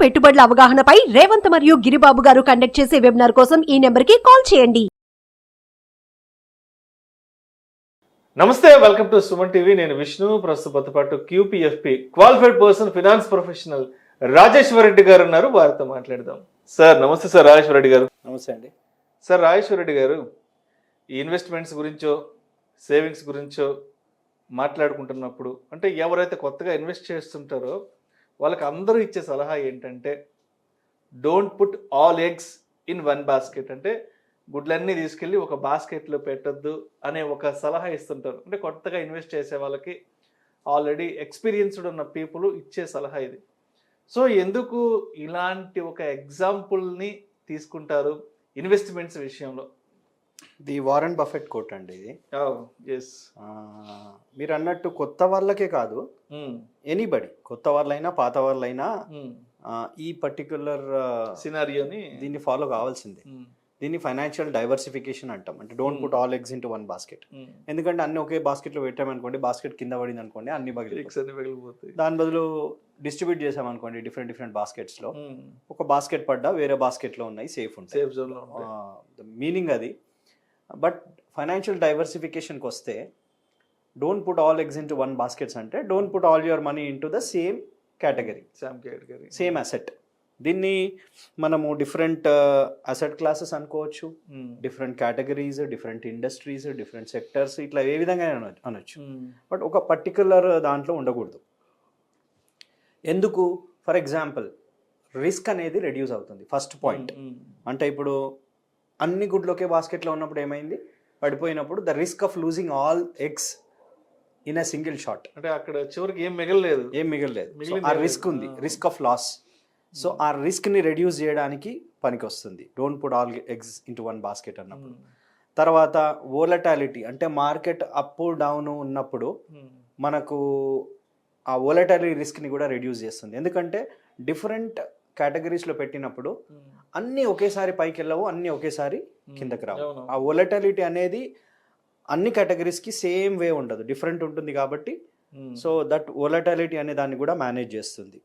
పెట్టుబడుల అవగాహనపై రేవంత్ మరియు గిరిబాబు గారు కండక్ట్ చేసే వెబినార్ కోసం ఈ నెంబర్కి కాల్ చేయండి. నమస్తే, వెల్కమ్ టు సుమన్ టీవీ. నేను విష్ణు. ప్రస్తుతం పాటు QPFP qualified person finance professional Rajeshwara Reddy గారు ఉన్నారు. వారితో మాట్లాడదాం. సార్ నమస్తే. సార్ రాజేశ్వర రెడ్డి గారు. నమస్తే అండి. సార్ రాజేశ్వర రెడ్డి గారు, ఈ ఇన్వెస్ట్మెంట్స్ గురించో సేవింగ్స్ గురించో మాట్లాడుకుంటున్నప్పుడు అంటే ఎవరైతే కొత్తగా ఇన్వెస్ట్ చేస్తుంటారో వాళ్ళకి అందరూ ఇచ్చే సలహా ఏంటంటే don't put all eggs in one basket. అంటే గుడ్లన్నీ తీసుకెళ్ళి ఒక బాస్కెట్లో పెట్టొద్దు అనే ఒక సలహా ఇస్తుంటారు. అంటే కొత్తగా ఇన్వెస్ట్ చేసే వాళ్ళకి ఆల్రెడీ ఎక్స్పీరియన్స్డ్ ఉన్న పీపుల్ ఇచ్చే సలహా ఇది. సో ఎందుకు ఇలాంటి ఒక ఎగ్జాంపుల్ని తీసుకుంటారు ఇన్వెస్ట్మెంట్స్ విషయంలో? ది వారెన్ బఫెట్ కోట్ అండి ఇది. ఎస్, మీరు అన్నట్టు కొత్త వాళ్ళకే కాదు, ఎనీబడి, కొత్త వాళ్ళైనా పాత వాళ్ళైనా ఈ పర్టిక్యులర్ సినారియోని దీన్ని ఫాలో కావాల్సిందే. దీన్ని ఫైనాన్షియల్ డైవర్సిఫికేషన్ అంటాం. అంటే don't put all eggs into one basket. ఎందుకంటే అన్ని ఒకే బాస్కెట్లో పెట్టామనుకోండి, బాస్కెట్ కింద పడింది అనుకోండి, అన్ని పగిలిపోతాయి. దాని బదులు డిస్ట్రిబ్యూట్ చేసామనుకోండి డిఫరెంట్ డిఫరెంట్ బాస్కెట్స్లో, ఒక బాస్కెట్ పడ్డా వేరే బాస్కెట్లో ఉన్నాయి, సేఫ్ ఉంటాయి. సేఫ్ జోన్లో మీనింగ్ అది. బట్ ఫైనాన్షియల్ డైవర్సిఫికేషన్కి వస్తే don't put all eggs into one baskets అంటే don't put all your money into the same category, same asset. దీన్ని మనము డిఫరెంట్ అసెట్ క్లాసెస్ అనుకోవచ్చు, different categories, different industries, different sectors, ఇట్లా ఏ విధంగా అనొచ్చు. బట్ ఒక పర్టికులర్ దాంట్లో ఉండకూడదు. ఎందుకు? ఫర్ ఎగ్జాంపుల్, రిస్క్ అనేది రెడ్యూస్ అవుతుంది. First point. అంటే ఇప్పుడు అన్ని గుడ్లు ఒకే బాస్కెట్లో ఉన్నప్పుడు ఏమైంది, పడిపోయినప్పుడు the risk of losing all eggs in a single shot. అంటే అక్కడ చివరికి ఏం మిగలలేదు. ఆ రిస్క్ ఉంది, రిస్క్ ఆఫ్ లాస్. సో ఆ రిస్క్ని రెడ్యూస్ చేయడానికి పనికి వస్తుంది don't put all eggs into one basket అన్నప్పుడు. తర్వాత వోలటాలిటీ, అంటే మార్కెట్ అప్ డౌన్ ఉన్నప్పుడు మనకు ఆ వోలటాలిటీ రిస్క్ని కూడా రెడ్యూస్ చేస్తుంది. ఎందుకంటే డిఫరెంట్ కేటగిరీస్లో పెట్టినప్పుడు అన్నీ ఒకేసారి పైకి వెళ్ళవు, అన్నీ ఒకేసారి కిందకి రావు. ఆ వోలటాలిటీ అనేది అన్ని కేటగిరీస్కి సేమ్ వే ఉండదు, డిఫరెంట్ ఉంటుంది కాబట్టి సో దట్ వోలటాలిటీ అనే దాన్ని కూడా మేనేజ్ చేస్తుంది.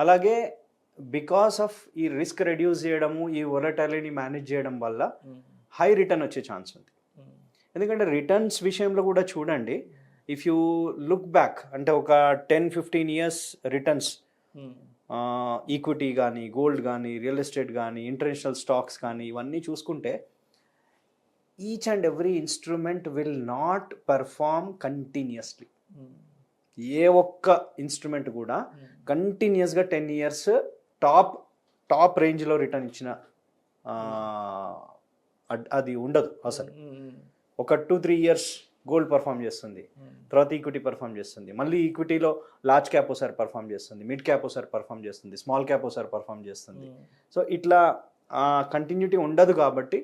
అలాగే బికాస్ ఆఫ్ ఈ రిస్క్ రెడ్యూస్ చేయడము, ఈ వోలటాలిటీని మేనేజ్ చేయడం వల్ల హై రిటర్న్ వచ్చే ఛాన్స్ ఉంది. ఎందుకంటే రిటర్న్స్ విషయంలో కూడా చూడండి, ఇఫ్ యూ లుక్ బ్యాక్ అంటే ఒక 10-15 years రిటర్న్స్, ఈక్విటీ కానీ, గోల్డ్ కానీ, రియల్ ఎస్టేట్ కానీ, ఇంటర్నేషనల్ స్టాక్స్ కానీ, ఇవన్నీ చూసుకుంటే each and every instrument will not perform continuously. ఏ ఒక్క ఇన్స్ట్రుమెంట్ కూడా కంటిన్యూస్గా 10 years టాప్ రేంజ్లో రిటర్న్ ఇచ్చిన అది ఉండదు అసలు. ఒక 2-3 years గోల్డ్ పర్ఫామ్ చేస్తుంది, తర్వాత ఈక్విటీ పర్ఫామ్ చేస్తుంది, మళ్ళీ ఈక్విటీలో లార్జ్ క్యాప్ ఒకసారి పర్ఫామ్ చేస్తుంది, మిడ్ క్యాప్ ఒకసారి పర్ఫామ్ చేస్తుంది, స్మాల్ క్యాప్ ఒకసారి పర్ఫామ్ చేస్తుంది. సో ఇట్లా కంటిన్యూటీ ఉండదు కాబట్టి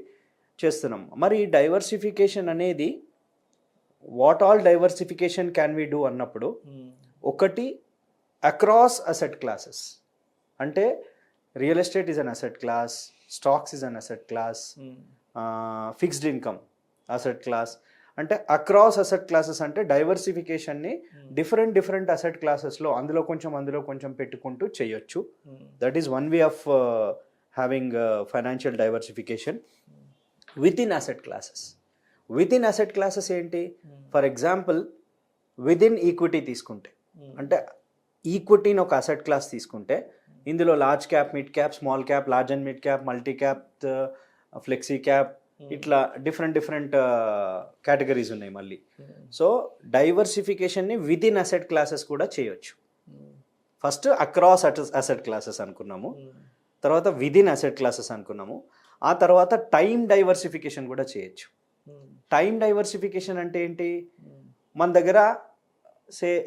చేస్తున్నాం. మరి డైవర్సిఫికేషన్ అనేది what all diversification can we do అన్నప్పుడు, ఒకటి అక్రాస్ అసెట్ క్లాసెస్. అంటే real estate is an asset class, stocks is an asset class, fixed income asset class. అంటే అక్రాస్ అసెట్ క్లాసెస్ అంటే డైవర్సిఫికేషన్ని డిఫరెంట్ అసెట్ క్లాసెస్లో అందులో కొంచెం పెట్టుకుంటూ చేయొచ్చు. That is one way of having financial diversification within asset classes. Within asset classes ఏంటి? For example, within equity తీసుకుంటే, అంటే ఈక్విటీని ఒక అసెట్ క్లాస్ తీసుకుంటే ఇందులో large cap, mid cap, small cap, large and mid cap, multi cap, flexi cap, ఇట్లా different categories ఉన్నాయి మళ్ళీ. సో డైవర్సిఫికేషన్ని విత్ ఇన్ అసెట్ క్లాసెస్ కూడా చేయొచ్చు. ఫస్ట్ అక్రాస్ అసెట్ క్లాసెస్ అనుకున్నాము, తర్వాత విత్ ఇన్ అసెట్ క్లాసెస్ అనుకున్నాము, ఆ తర్వాత టైం డైవర్సిఫికేషన్ కూడా చేయొచ్చు. టైం డైవర్సిఫికేషన్ అంటే ఏంటి? మన దగ్గర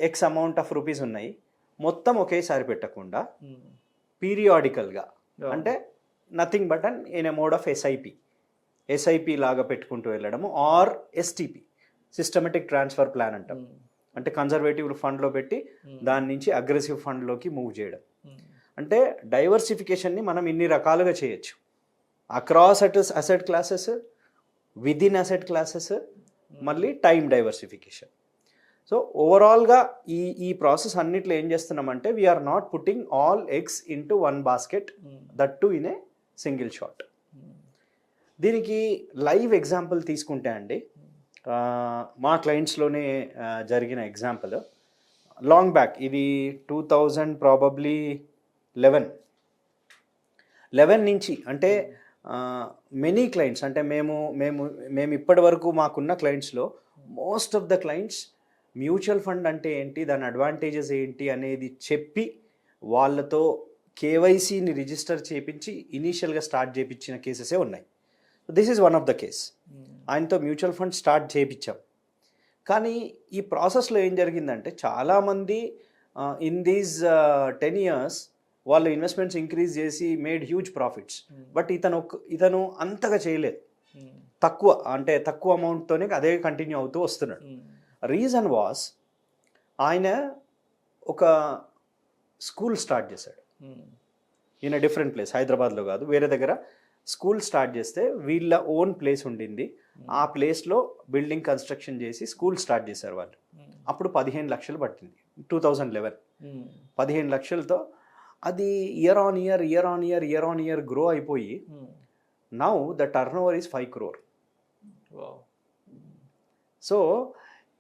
ఎక్స్ అమౌంట్ ఆఫ్ రూపీస్ ఉన్నాయి, మొత్తం ఒకేసారి పెట్టకుండా పీరియాడికల్గా, అంటే nothing but in a mode of SIP లాగా పెట్టుకుంటూ వెళ్ళడము, or STP, systematic transfer plan అంటాం. అంటే కన్జర్వేటివ్ ఫండ్లో పెట్టి దాని నుంచి అగ్రెసివ్ ఫండ్లోకి మూవ్ చేయడం. అంటే డైవర్సిఫికేషన్ని మనం ఇన్ని రకాలుగా చేయొచ్చు. Across asset classes, within asset classes, మళ్ళీ టైం డైవర్సిఫికేషన్. సో ఓవరాల్గా ఈ ప్రాసెస్ అన్నిట్లో ఏం చేస్తున్నామంటే we are not putting all eggs into one basket, that too in a single shot. దీనికి లైవ్ ఎగ్జాంపుల్ తీసుకుంటే అండి, మా క్లయింట్స్లోనే జరిగిన ఎగ్జాంపుల్ లాంగ్ బ్యాక్, ఇది 2000 ప్రాబబ్లీ 11 నుంచి, అంటే మెనీ క్లయింట్స్, అంటే మేము ఇప్పటి వరకు మాకున్న క్లయింట్స్లో most of the clients mutual fund అంటే ఏంటి, దాని అడ్వాంటేజెస్ ఏంటి అనేది చెప్పి వాళ్ళతో కేవైసీని రిజిస్టర్ చేయించి ఇనీషియల్గా స్టార్ట్ చేయించిన కేసెసే ఉన్నాయి. This is one of the case. ఆయనతో మ్యూచువల్ ఫండ్ స్టార్ట్ చేయించాం. కానీ ఈ ప్రాసెస్లో ఏం జరిగిందంటే చాలామంది ఇన్ దీస్ 10 years వాళ్ళు ఇన్వెస్ట్మెంట్స్ ఇంక్రీజ్ చేసి మేడ్ హ్యూజ్ ప్రాఫిట్స్. బట్ ఇతను అంతగా చేయలేదు, తక్కువ అమౌంట్తోనే అదే కంటిన్యూ అవుతూ వస్తున్నాడు. రీజన్ వాస్, ఆయన ఒక స్కూల్ స్టార్ట్ చేశాడు ఇన్ డిఫరెంట్ ప్లేస్, హైదరాబాద్లో కాదు, వేరే దగ్గర స్కూల్ స్టార్ట్ చేస్తే వీళ్ళ ఓన్ ప్లేస్ ఉండింది. ఆ ప్లేస్లో బిల్డింగ్ కన్స్ట్రక్షన్ చేసి స్కూల్ స్టార్ట్ చేశారు వాళ్ళు. అప్పుడు 15 లక్షలు పట్టింది 2011. 15 లక్షలతో అది ఇయర్ ఆన్ ఇయర్ గ్రో అయిపోయి now the turn over is 5 crore. So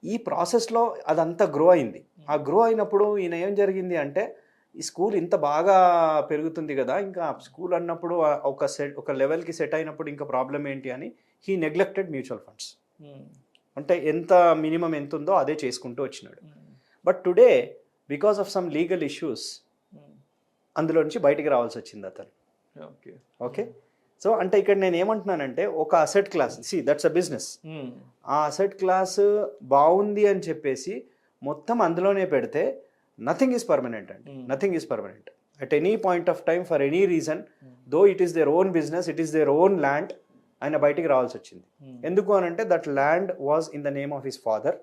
ఈ ప్రాసెస్లో అదంతా గ్రో అయింది. ఆ గ్రో అయినప్పుడు ఈయన ఏం జరిగింది అంటే, ఈ స్కూల్ ఇంత బాగా పెరుగుతుంది కదా, ఇంకా స్కూల్ అన్నప్పుడు ఒక లెవెల్కి సెట్ అయినప్పుడు ఇంకా ప్రాబ్లం ఏంటి అని హీ నెగ్లెక్టెడ్ మ్యూచువల్ ఫండ్స్. అంటే ఎంత మినిమం ఎంత ఉందో అదే చేసుకుంటూ వచ్చినాడు. But today because of some legal issues అందులో నుంచి బయటికి రావాల్సి వచ్చింది అతను. ఓకే, సో అంటే ఇక్కడ నేను ఏమంటున్నానంటే, ఒక asset class, that's a business, ఆ అసెట్ క్లాస్ బాగుంది అని చెప్పేసి మొత్తం అందులోనే పెడితే నథింగ్ ఈజ్ పర్మనెంట్ అండి. Nothing is permanent at any point of time for any reason. Though it is their own business, it is their own land, ఆయన బయటికి రావాల్సి వచ్చింది. ఎందుకు అని అంటే that land was in the name of his father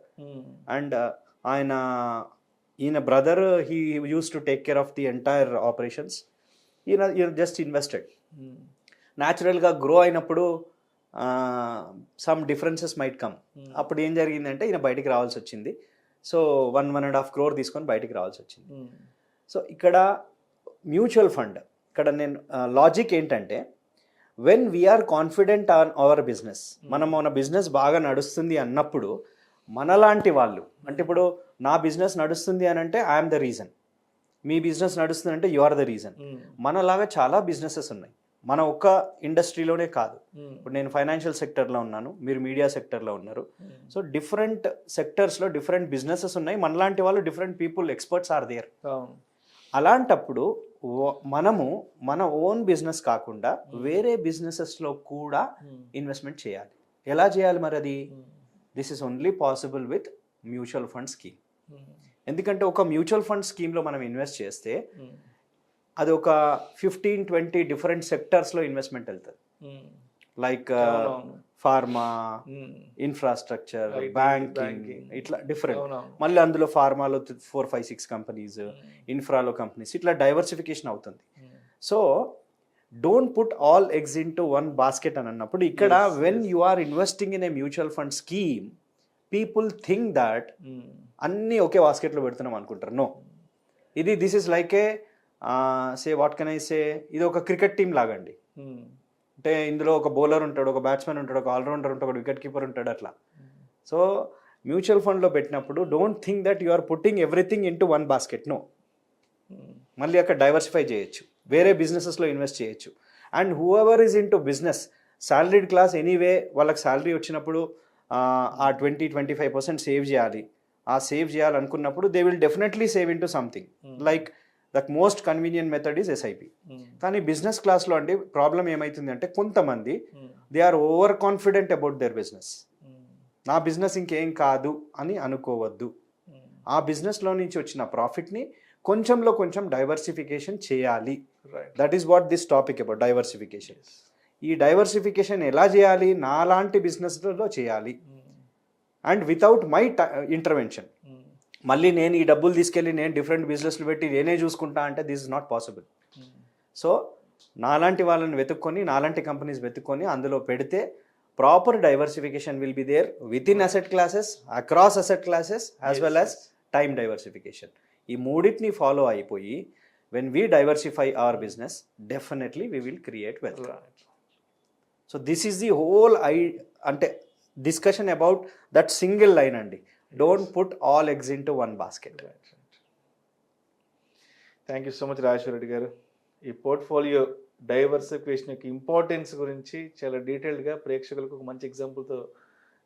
and ఈయన brother he used to take care of the entire operations. ఈయన just invested. న్యాచురల్గా గ్రో అయినప్పుడు సమ్ డిఫరెన్సెస్ మైట్ కమ్. అప్పుడు ఏం జరిగిందంటే ఈయన బయటికి రావాల్సి వచ్చింది. సో 1.5 crore తీసుకొని బయటికి రావాల్సి వచ్చింది. సో ఇక్కడ మ్యూచువల్ ఫండ్, ఇక్కడ నేను లాజిక్ ఏంటంటే, when we are confident on our business, మన బిజినెస్ బాగా నడుస్తుంది అన్నప్పుడు మనలాంటి వాళ్ళు, అంటే ఇప్పుడు నా బిజినెస్ నడుస్తుంది అని అంటే I'm the reason, me business నడుస్తుంది అంటే యు ఆర్ ద రీజన్. మనలాగా చాలా బిజినెసెస్ ఉన్నాయి, మన ఒక్క ఇండస్ట్రీలోనే కాదు. ఇప్పుడు నేను ఫైనాన్షియల్ సెక్టర్లో ఉన్నాను, మీరు మీడియా సెక్టర్లో ఉన్నారు. సో డిఫరెంట్ సెక్టర్స్లో డిఫరెంట్ బిజినెసెస్ ఉన్నాయి, మనలాంటి వాళ్ళు different people, experts are there. అలాంటప్పుడు మనము మన ఓన్ బిజినెస్ కాకుండా వేరే బిజినెసెస్లో కూడా ఇన్వెస్ట్మెంట్ చేయాలి. ఎలా చేయాలి మరి అది? This is only possible with mutual fund scheme. ఎందుకంటే ఒక మ్యూచువల్ ఫండ్ స్కీమ్లో మనం ఇన్వెస్ట్ చేస్తే అది ఒక 15-20 డిఫరెంట్ సెక్టర్స్లో ఇన్వెస్ట్మెంట్ వెళ్తుంది. లైక్ ఫార్మా, ఇన్ఫ్రాస్ట్రక్చర్, బ్యాంకింగ్, ఇట్లా డిఫరెంట్. మళ్ళీ అందులో ఫార్మాలో 4-5-6 కంపెనీస్, ఇన్ఫ్రాలో కంపెనీస్, ఇట్లా డైవర్సిఫికేషన్ అవుతుంది. So don't put all eggs into one basket అని అన్నప్పుడు, ఇక్కడ when you are investing in a mutual fund scheme, people think that అన్నీ ఒకే బాస్కెట్లో పెడుతున్నాం అనుకుంటారు. No, this is like a what can I say, ఇది ఒక క్రికెట్ టీమ్ లాగండి. అంటే ఇందులో ఒక బౌలర్ ఉంటాడు, ఒక బ్యాట్స్మెన్ ఉంటాడు, ఒక ఆల్రౌండర్ ఉంటాడు, ఒక వికెట్ కీపర్ ఉంటాడు, అట్లా. సో మ్యూచువల్ ఫండ్లో పెట్టినప్పుడు don't think that you are putting everything into one basket. No, మళ్ళీ అక్కడ డైవర్సిఫై చేయొచ్చు, వేరే బిజినెసెస్లో ఇన్వెస్ట్ చేయొచ్చు. And whoever is into business, salaried class anyway, వాళ్ళకి శాలరీ వచ్చినప్పుడు ఆ 20-25% సేవ్ చేయాలి. ఆ సేవ్ చేయాలనుకున్నప్పుడు they will definitely save into something. Like the most convenient method is SIP. కానీ బిజినెస్ క్లాస్లో అండి ప్రాబ్లం ఏమవుతుంది అంటే, కొంతమంది they are over confident about their business. నా బిజినెస్ ఇంకేం కాదు అని అనుకోవద్దు. ఆ బిజినెస్లో నుంచి వచ్చిన ప్రాఫిట్ని కొంచెంలో కొంచెం డైవర్సిఫికేషన్ చేయాలి. That is what this topic about, diversification. ఈ డైవర్సిఫికేషన్ ఎలా చేయాలి? నాలాంటి బిజినెస్లలో చేయాలి, అండ్ వితౌట్ మై ఇంటర్వెన్షన్. మళ్ళీ నేను ఈ డబ్బులు తీసుకెళ్ళి నేను డిఫరెంట్ బిజినెస్లు పెట్టి నేనే చూసుకుంటా అంటే this is not possible. So నాలాంటి వాళ్ళని వెతుక్కొని, నాలాంటి కంపెనీస్ వెతుక్కొని అందులో పెడితే proper diversification will be there within asset classes, across asset classes, as well as time diversification. ఈ మూడింటిని ఫాలో అయిపోయి when we diversify our business definitely we will create wealth. So this is the whole అంటే discussion about that single line అండి. Don't put all eggs into one basket. Thank you so much Rajeshwara Reddy గారు. ఈ portfolio diversification యొక్క importance గురించి చాలా డీటెయిల్డ్గా ప్రేక్షకులకు ఒక మంచి ఎగ్జాంపుల్తో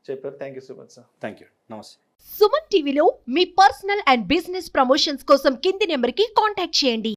చెప్పారు. Thank you so much sir. Thank you. నమస్తే. సుమన్ టీవీలో మీ పర్సనల్ అండ్ బిజినెస్ ప్రమోషన్స్ కోసం కింది నెంబర్కి కాంటాక్ట్ చేయండి.